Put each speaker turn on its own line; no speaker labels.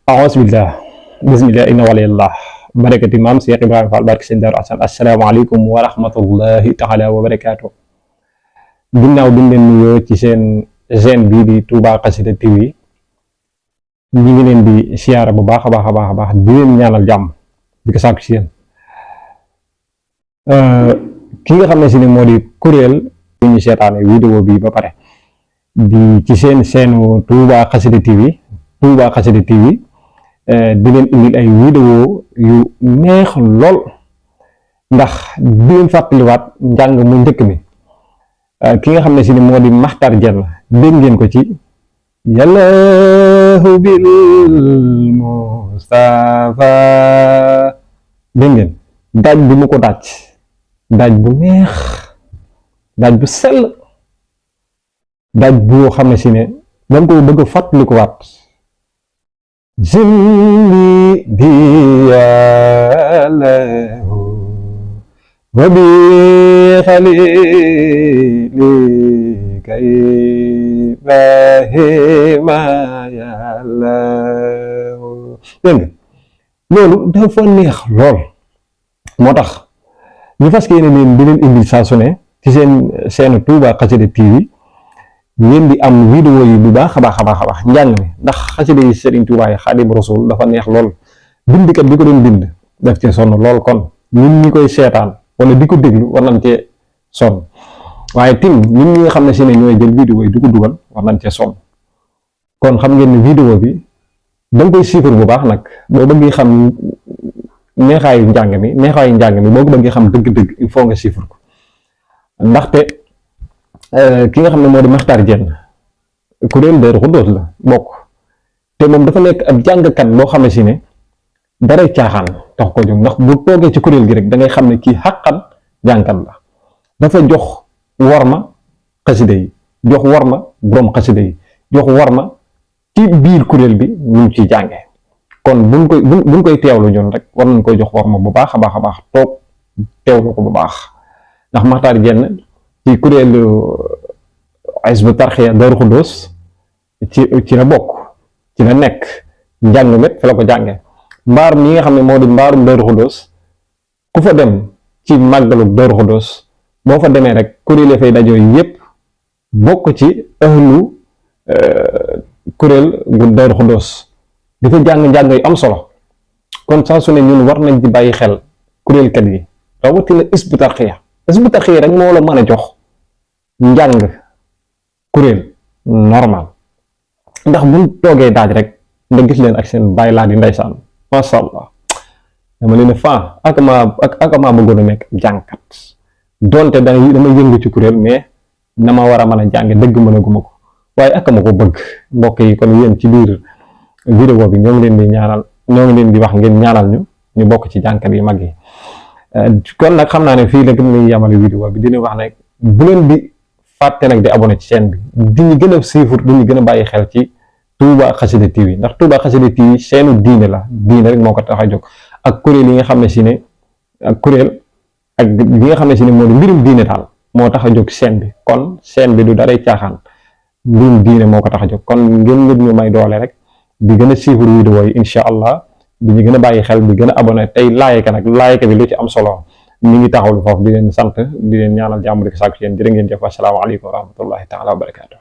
Auzubillah bismillah inna waliyallah barakati maam Cheikh Ibrahima Fall barke sëñ Daaru Asan asalaamaaleykum wa rahmatullahi taala wa barakaatu. Ginnaaw bi ñu leen nuyoo ci seen chaîne bii di Touba Xassida TV ñi ngi leen di siyaara bu baax a baax a baax a baax di leen ñaanal jàmm di ko sàkku ci yéen. Ki nga xam ne si ne moo di kuréel bu ñu seetaane vidéo bi ba pare di ci seen chaîne Touba Xassida TV di leen indil ay vidéo yu neex lool ndax di leen fàttaliwaat njàng mu njëkk mi ki nga xam ne si ni moo di Makhtar Diène dégg ngeen ko ci yàllahu bil Mustafa dégg ngeen daaj bi mu ko daaj bu neex daaj bu sell daaj boo xam ne si ne dañ ko bëgg a fàttalikuwaat jindi diyalahu wa bi khalili kay bahima yàllahu dégg nga loolu dafa neex lool moo tax ñu fas yéene leen di leen indil saa su ne ci seen chaîne Touba Xassida TV ngeen di am vidéo yi bu baax a baax njàng mi ndax xasida yi Serigne Touba yi Xaadim Rasul dafa neex lool bindkat bi ko doon bind daf cee sonn lool kon ñun ñi koy seetaan wala di ko déglu war nañ cee sonn waaye tim ñun ñi nga xam ne si ne ñooy jël vidéo yi di ko dugal war nañ cee sonn kon xam ngeen ne vidéo bi da nga koy suivre bu baax nag boo bëggee xam neexaayu njàng mi boo ko bëggee xam dëgg-dëgg il faut nga suivre ko ndaxte ki nga xam ne moo di Makhtar Diène kuréel Daaru Xudoos la bokk te moom dafa nekk ab jàngkat boo xam ne si ne daray caaxaan tax ko jóg ndax bu toogee ci kuréel gi rek da ngay xam ne kii xàqan jàngkat la dafa jox worma xasida yi jox worma borom xasida yi jox worma ci biir kuréel bi ñu ciy jànge kon buñ koy teewlu ñun rek war nañ koy jox worma bu baax a baax toog teewlu ko bu baax ndax Makhtar Diène ci kuréelu Hizbut Tarqiyyah Daaru Xudoos ci la bokk ci la nekk njàng met fa la ko jànge mbaar mi nga xam ne moo di mbaarum Daaru Xudoos ku fa dem ci màggalu Daaru Xudoos boo fa demee rek kuréel yi fay dajoo yépp bokk ci ahlu kuréel gu Daaru Xudoos di fa jàng yu am solo kon saa su ne ñun war nañ di bàyyi xel kuréelkat yi rawatina Hizbut Tarqiyyah rek moo la mën a jox njàng kuréel normal ndax buñ toogee daaj rek nga gis leen ak seen bàyyi laa di ndeysaan masha Allah dama leen fa ak ma bëggoon a nekk jàngkat donte dama yëngu ci kuréel mais na ma war a mën a jàng dëgg mën a guma ko waaye ak ma ko bëgg mbokk yi kon yéen ci biir vidéo bi ñoo ngi leen di wax ngeen ñaanal ñu bokk ci jàngkat yi mag yi kon nag xam naa ne fii la gën nañu yamale vidéo bi dina wax ne bu leen di fàtte nag di abonné ci chaîne bi di ñu gën a suivre di ñu gën a bàyyi xel ci Touba Xassida TV ndax Touba Xassida TV chaîne diine la diine rek moo ko tax a jóg ak kuréel yi nga xam ne si ne ak kuréel ak yi nga xam ne si ne moo di mbirum diine daal moo tax a jóg chaîne bi kon chaîne bi du daray caaxaan mbirum diine moo ko tax a jóg kon ngeen ñu may doole rek di gën a suivre vidéo yi incha allah di ñu gën a bàyyi xel di gën a abonné tey like bi lu ci am solo ñu ngi taxawlu foofu di leen sant di leen ñaanal jàmm di ko sàkku ci yéen jërë ngeen jëf asalaamaaleykum wa rahmatullahi taala wa barakaatu